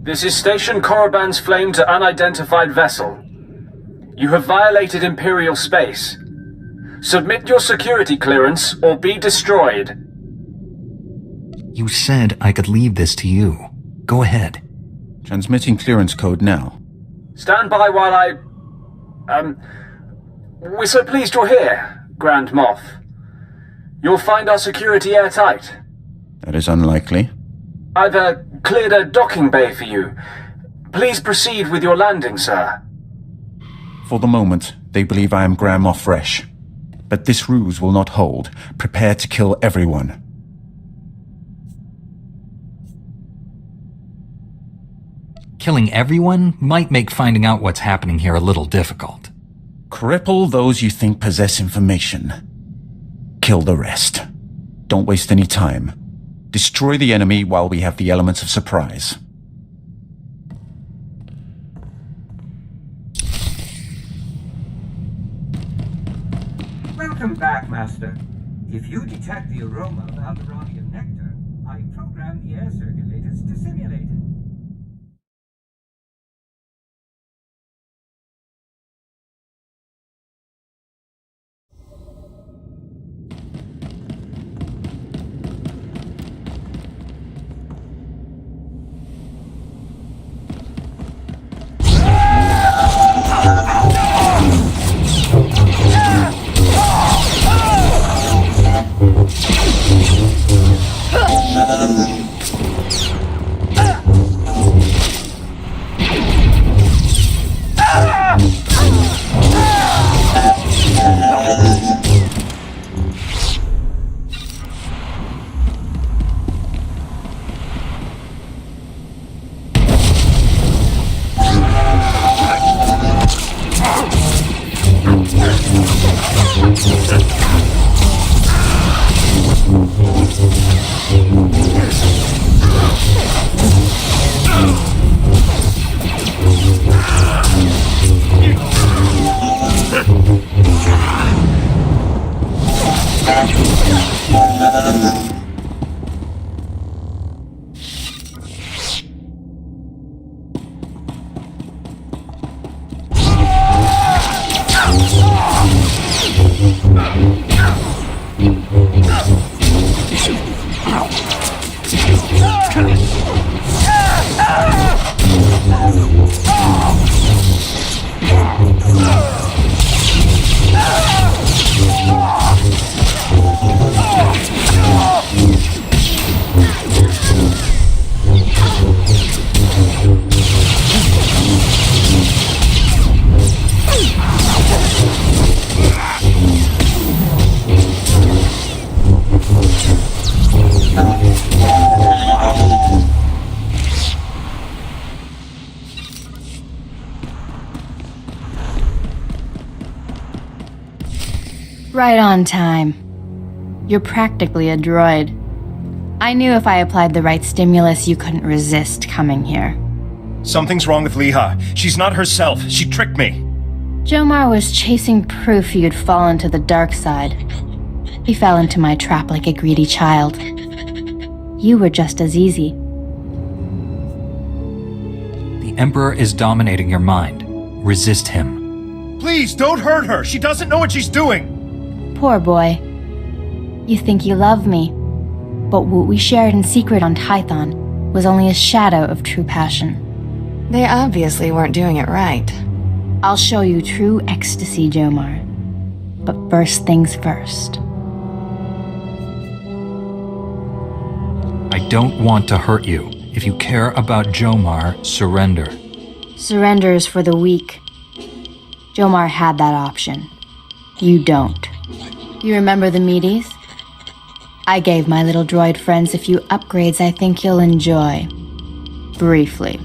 This is Station Korriban's flame to unidentified vessel. You have violated Imperial space. Submit your security clearance or be destroyed. You said I could leave this to you. Go ahead. Transmitting clearance code now. Stand by while I... We're so pleased you're here, Grand Moff. You'll find our security airtight. That is unlikely. I've cleared a docking bay for you. Please proceed with your landing, sir. For the moment, they believe I am Grand Moff Fresh. But this ruse will not hold. Prepare to kill everyone. Killing everyone might make finding out what's happening here a little difficult. Cripple those you think possess information. Kill the rest. Don't waste any time. Destroy the enemy while we have the elements of surprise. Welcome back, Master. If you detect the aroma of Alderanian nectar, I program the air circulators to simulate it. Right on time. You're practically a droid. I knew if I applied the right stimulus, you couldn't resist coming here. Something's wrong with Leha. She's not herself. She tricked me. Jomar was chasing proof you'd fallen to the dark side. He fell into my trap like a greedy child. You were just as easy. The Emperor is dominating your mind. Resist him. Please, don't hurt her. She doesn't know what she's doing. Poor boy. You think you love me, but what we shared in secret on Tython was only a shadow of true passion. They obviously weren't doing it right. I'll show you true ecstasy, Jomar. But first things first. I don't want to hurt you. If you care about Jomar, surrender. Surrender is for the weak. Jomar had that option. You don't. You remember the meaties? I gave my little droid friends a few upgrades I think you'll enjoy. Briefly.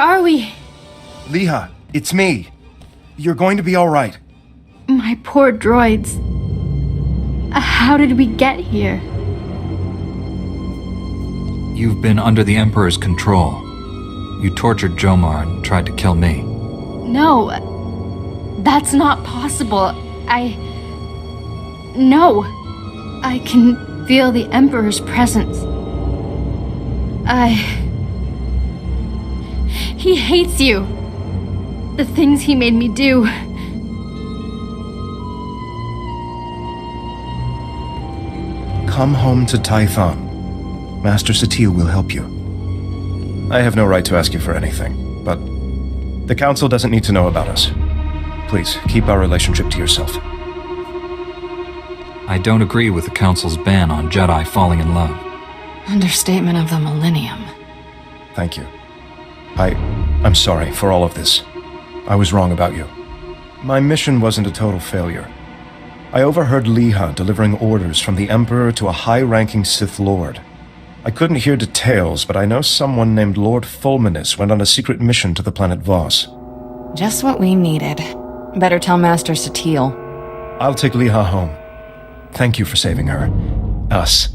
are we? Leha, it's me. You're going to be all right. My poor droids. How did we get here? You've been under the Emperor's control. You tortured Jomar and tried to kill me. No. That's not possible. No. I can feel the Emperor's presence. He hates you. The things he made me do. Come home to Tython. Master Satele will help you. I have no right to ask you for anything, but the Council doesn't need to know about us. Please, keep our relationship to yourself. I don't agree with the Council's ban on Jedi falling in love. Understatement of the millennium. Thank you. I'm sorry for all of this. I was wrong about you. My mission wasn't a total failure. I overheard Leha delivering orders from the Emperor to a high-ranking Sith Lord. I couldn't hear details, but I know someone named Lord Fulminus went on a secret mission to the planet Voss. Just what we needed. Better tell Master Satele. I'll take Leha home. Thank you for saving her. Us.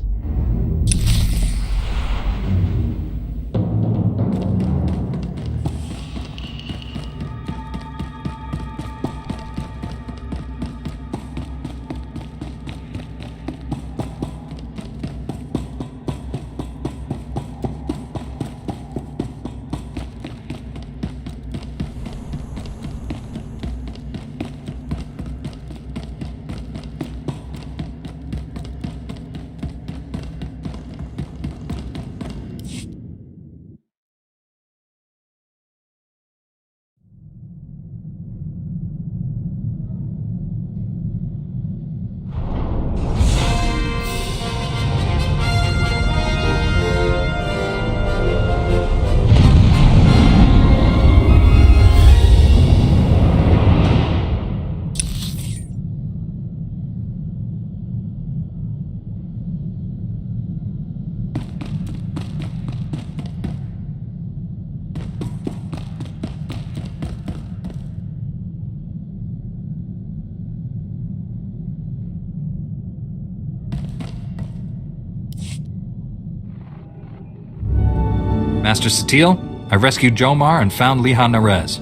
Master Satele, I rescued Jomar and found Leha Narez.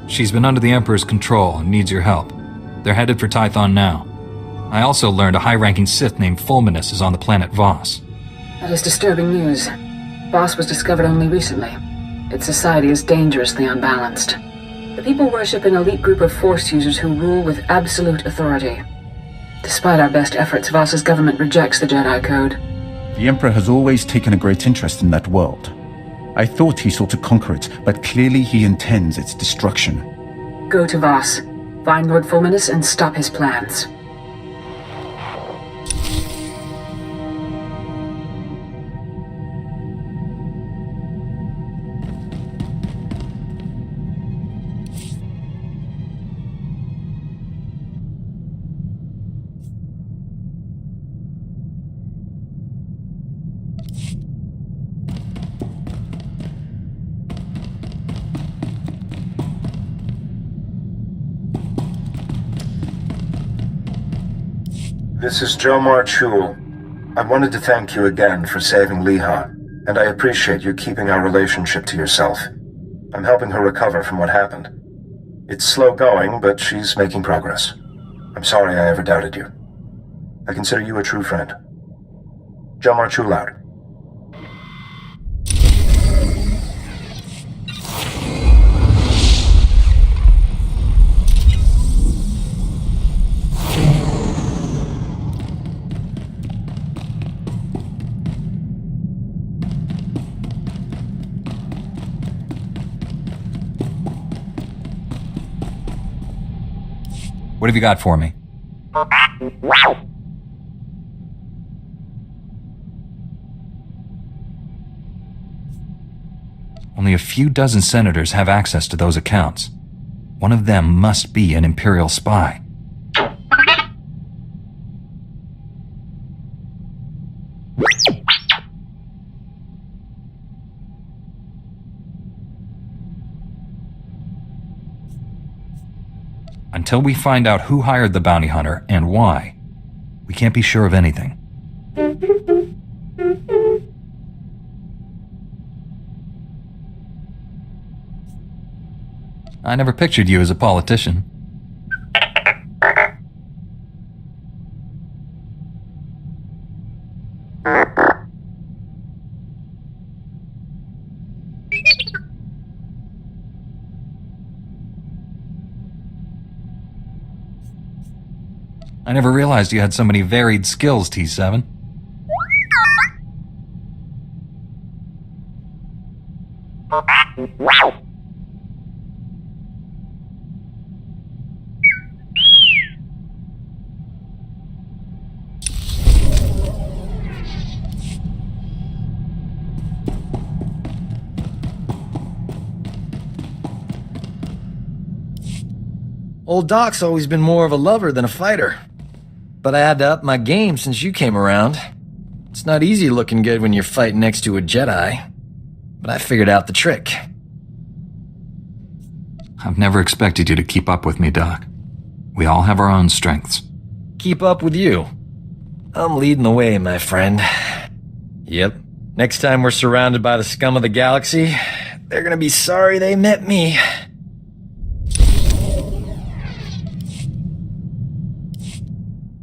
She's been under the Emperor's control and needs your help. They're headed for Tython now. I also learned a high-ranking Sith named Fulminus is on the planet Voss. That is disturbing news. Voss was discovered only recently. Its society is dangerously unbalanced. The people worship an elite group of Force users who rule with absolute authority. Despite our best efforts, Voss's government rejects the Jedi Code. The Emperor has always taken a great interest in that world. I thought he sought to conquer it, but clearly he intends its destruction. Go to Voss, find Lord Fulminus, and stop his plans. This is Jomar Chul. I wanted to thank you again for saving Leha, and I appreciate you keeping our relationship to yourself. I'm helping her recover from what happened. It's slow going, but she's making progress. I'm sorry I ever doubted you. I consider you a true friend. Jomar Chul out. What have you got for me? Only a few dozen senators have access to those accounts. One of them must be an Imperial spy. Until we find out who hired the bounty hunter and why, we can't be sure of anything. I never pictured you as a politician. I never realized you had so many varied skills, T7. Old Doc's always been more of a lover than a fighter. But I had to up my game since you came around. It's not easy looking good when you're fighting next to a Jedi. But I figured out the trick. I've never expected you to keep up with me, Doc. We all have our own strengths. Keep up with you. I'm leading the way, my friend. Yep. Next time we're surrounded by the scum of the galaxy, they're gonna be sorry they met me.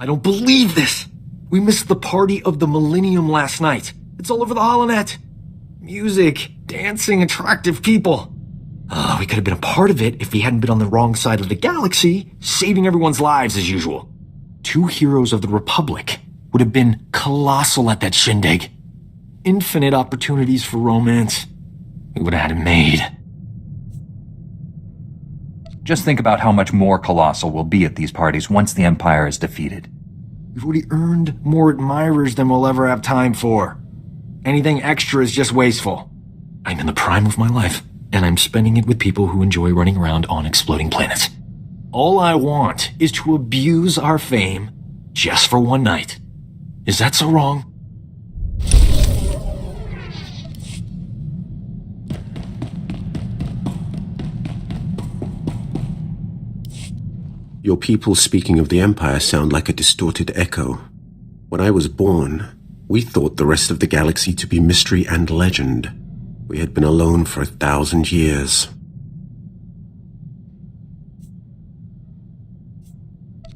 I don't believe this! We missed the party of the Millennium last night. It's all over the holonet. Music, dancing, attractive people. We could have been a part of it if we hadn't been on the wrong side of the galaxy, saving everyone's lives as usual. 2 heroes of the Republic would have been colossal at that shindig. Infinite opportunities for romance. We would have had it made. Just think about how much more colossal we'll be at these parties once the Empire is defeated. We've already earned more admirers than we'll ever have time for. Anything extra is just wasteful. I'm in the prime of my life, and I'm spending it with people who enjoy running around on exploding planets. All I want is to abuse our fame just for one night. Is that so wrong? Your people speaking of the Empire sound like a distorted echo. When I was born, we thought the rest of the galaxy to be mystery and legend. We had been alone for 1,000 years.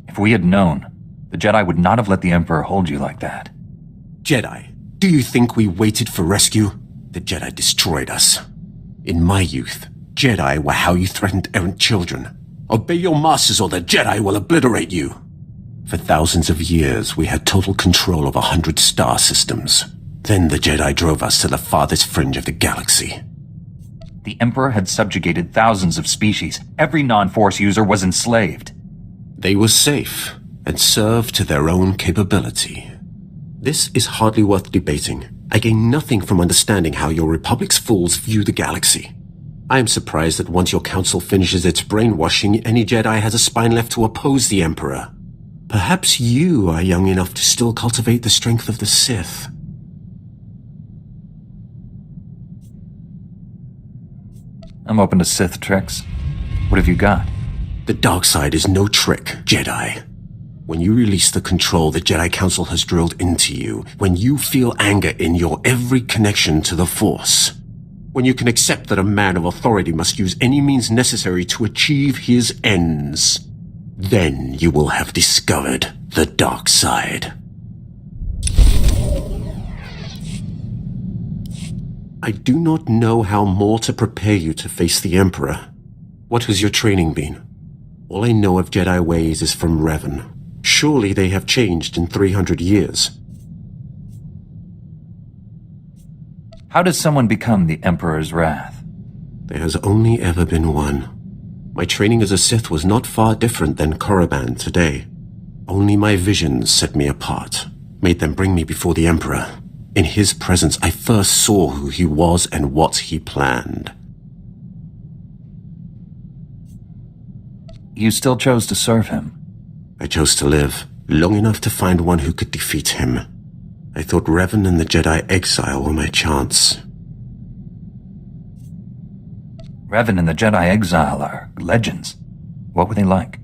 If we had known, the Jedi would not have let the Emperor hold you like that. Jedi, do you think we waited for rescue? The Jedi destroyed us. In my youth, Jedi were how you threatened errant children. Obey your masters or the Jedi will obliterate you. For thousands of years, we had total control of 100 star systems. Then the Jedi drove us to the farthest fringe of the galaxy. The Emperor had subjugated thousands of species. Every non-Force user was enslaved. They were safe and served to their own capability. This is hardly worth debating. I gain nothing from understanding how your Republic's fools view the galaxy. I am surprised that once your council finishes its brainwashing, any Jedi has a spine left to oppose the Emperor. Perhaps you are young enough to still cultivate the strength of the Sith. I'm open to Sith tricks. What have you got? The dark side is no trick, Jedi. When you release the control the Jedi Council has drilled into you, when you feel anger in your every connection to the Force, when you can accept that a man of authority must use any means necessary to achieve his ends, then you will have discovered the dark side. I do not know how more to prepare you to face the Emperor. What has your training been? All I know of Jedi ways is from Revan. Surely they have changed in 300 years. How does someone become the Emperor's wrath? There has only ever been one. My training as a Sith was not far different than Korriban today. Only my visions set me apart, made them bring me before the Emperor. In his presence, I first saw who he was and what he planned. You still chose to serve him. I chose to live, long enough to find one who could defeat him. I thought Revan and the Jedi exile were my chance. Revan and the Jedi exile are legends. What were they like?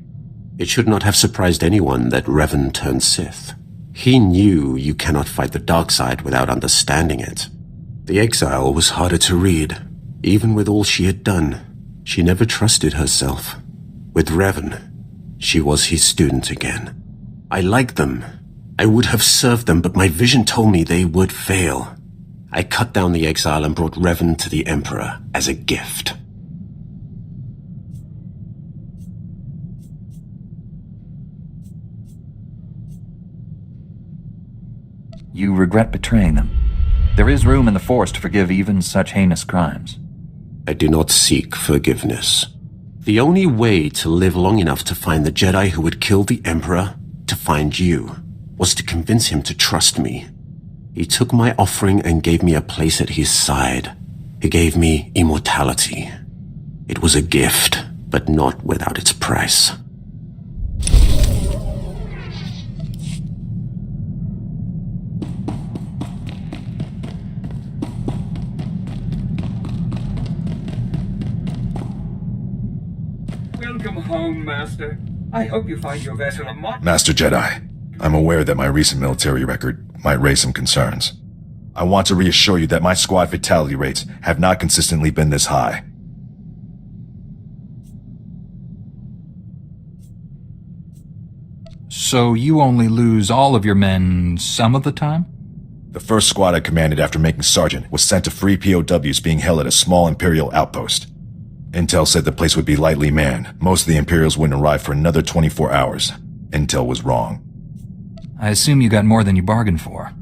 It should not have surprised anyone that Revan turned Sith. He knew you cannot fight the dark side without understanding it. The exile was harder to read. Even with all she had done, she never trusted herself. With Revan, she was his student again. I liked them. I would have served them, but my vision told me they would fail. I cut down the exile and brought Revan to the Emperor as a gift. You regret betraying them. There is room in the Force to forgive even such heinous crimes. I do not seek forgiveness. The only way to live long enough to find the Jedi who would kill the Emperor, to find you, was to convince him to trust me. He took my offering and gave me a place at his side. He gave me immortality. It was a gift, but not without its price. Welcome home, Master. I hope you find your vessel a Master Jedi, I'm aware that my recent military record might raise some concerns. I want to reassure you that my squad fatality rates have not consistently been this high. So you only lose all of your men some of the time? The first squad I commanded after making Sergeant was sent to free POWs being held at a small Imperial outpost. Intel said the place would be lightly manned. Most of the Imperials wouldn't arrive for another 24 hours. Intel was wrong. I assume you got more than you bargained for.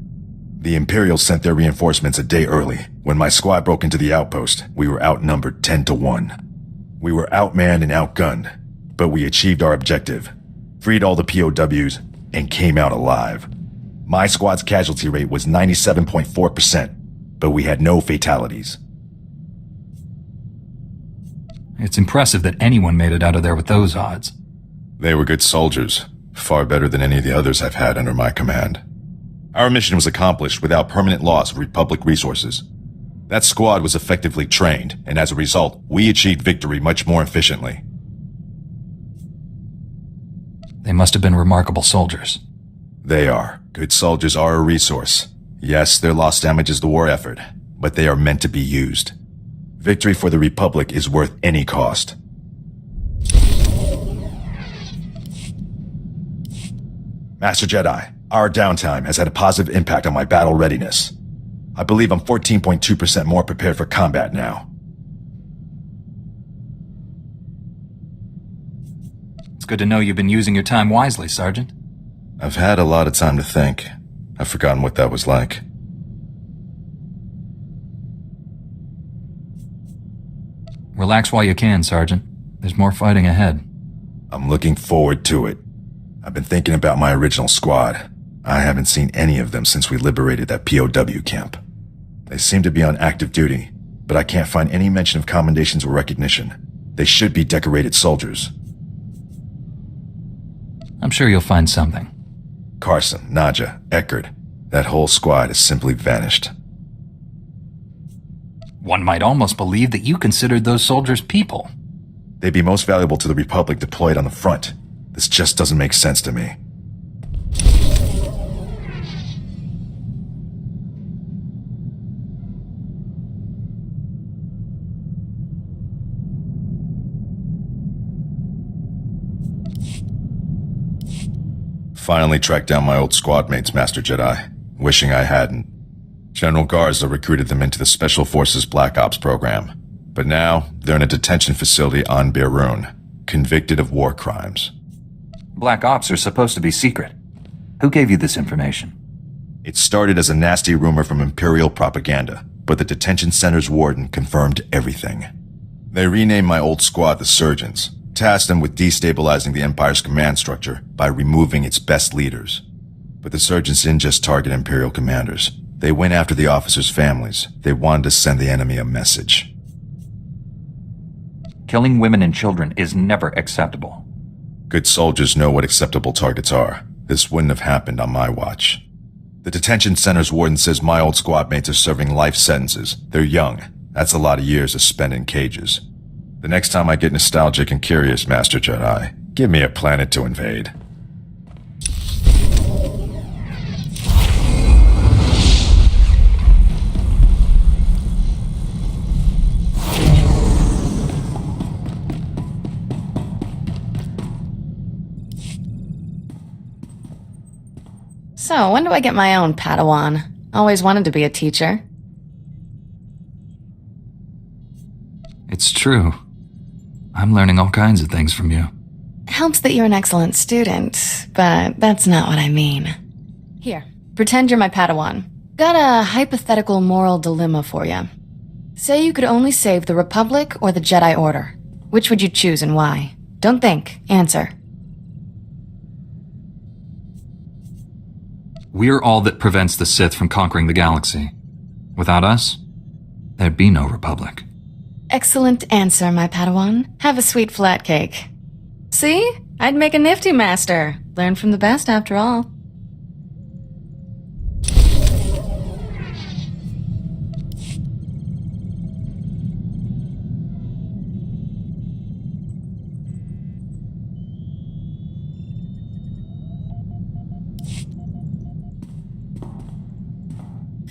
The Imperials sent their reinforcements a day early. When my squad broke into the outpost, we were outnumbered 10-1. We were outmanned and outgunned, but we achieved our objective, freed all the POWs, and came out alive. My squad's casualty rate was 97.4%, but we had no fatalities. It's impressive that anyone made it out of there with those odds. They were good soldiers, far better than any of the others I've had under my command. Our mission was accomplished without permanent loss of Republic resources. That squad was effectively trained, and as a result, we achieved victory much more efficiently. They must have been remarkable soldiers. They are. Good soldiers are a resource. Yes, their loss damages the war effort, but they are meant to be used. Victory for the Republic is worth any cost. Master Jedi, our downtime has had a positive impact on my battle readiness. I believe I'm 14.2% more prepared for combat now. It's good to know you've been using your time wisely, Sergeant. I've had a lot of time to think. I've forgotten what that was like. Relax while you can, Sergeant. There's more fighting ahead. I'm looking forward to it. I've been thinking about my original squad. I haven't seen any of them since we liberated that POW camp. They seem to be on active duty, but I can't find any mention of commendations or recognition. They should be decorated soldiers. I'm sure you'll find something. Carson, Nadja, Eckerd, that whole squad has simply vanished. One might almost believe that you considered those soldiers people. They'd be most valuable to the Republic deployed on the front. This just doesn't make sense to me. Finally tracked down my old squad mates, Master Jedi. Wishing I hadn't. General Garza recruited them into the Special Forces Black Ops program. But now, they're in a detention facility on Beirun, convicted of war crimes. Black Ops are supposed to be secret. Who gave you this information? It started as a nasty rumor from Imperial propaganda, but the detention center's warden confirmed everything. They renamed my old squad the Surgeons, tasked them with destabilizing the Empire's command structure by removing its best leaders. But the Surgeons didn't just target Imperial commanders. They went after the officers' families. They wanted to send the enemy a message. Killing women and children is never acceptable. Good soldiers know what acceptable targets are. This wouldn't have happened on my watch. The detention center's warden says my old squad mates are serving life sentences. They're young. That's a lot of years to spend in cages. The next time I get nostalgic and curious, Master Jedi, Give me a planet to invade. So, when do I get my own Padawan? Always wanted to be a teacher. It's true. I'm learning all kinds of things from you. Helps that you're an excellent student, but that's not what I mean. Here, pretend you're my Padawan. Got a hypothetical moral dilemma for you. Say you could only save the Republic or the Jedi Order. Which would you choose and why? Don't think, answer. We're all that prevents the Sith from conquering the galaxy. Without us, there'd be no Republic. Excellent answer, my Padawan. Have a sweet flat cake. See? I'd make a nifty master. Learn from the best, after all.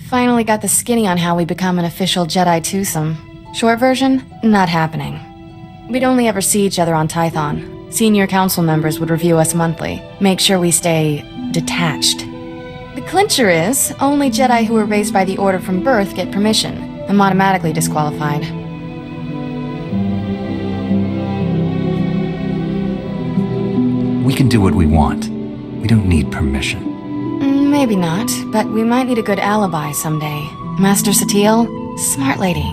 Finally got the skinny on how we become an official Jedi twosome. Short version, not happening. We'd only ever see each other on Tython. Senior council members would review us monthly, make sure we stay detached. The clincher is, only Jedi who were raised by the Order from birth get permission. I'm automatically disqualified. We can do what we want. We don't need permission. Maybe not, but we might need a good alibi someday. Master SWTOR, smart lady.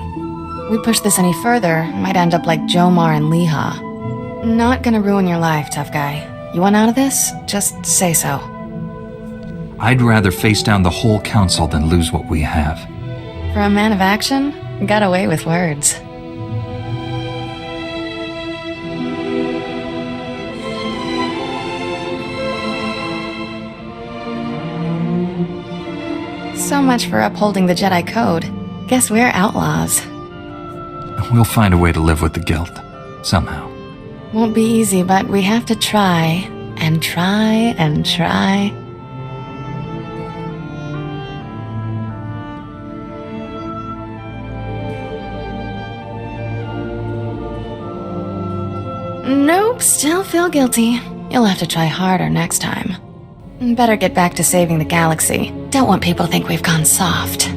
We push this any further, might end up like Jomar and Leha. Not gonna ruin your life, tough guy. You want out of this? Just say so. I'd rather face down the whole council than lose what we have. For a man of action, got away with words. So much for upholding the Jedi Code. Guess we're outlaws. We'll find a way to live with the guilt. Somehow. Won't be easy, but we have to try, and try, and try. Nope, still feel guilty. You'll have to try harder next time. Better get back to saving the galaxy. Don't want people to think we've gone soft.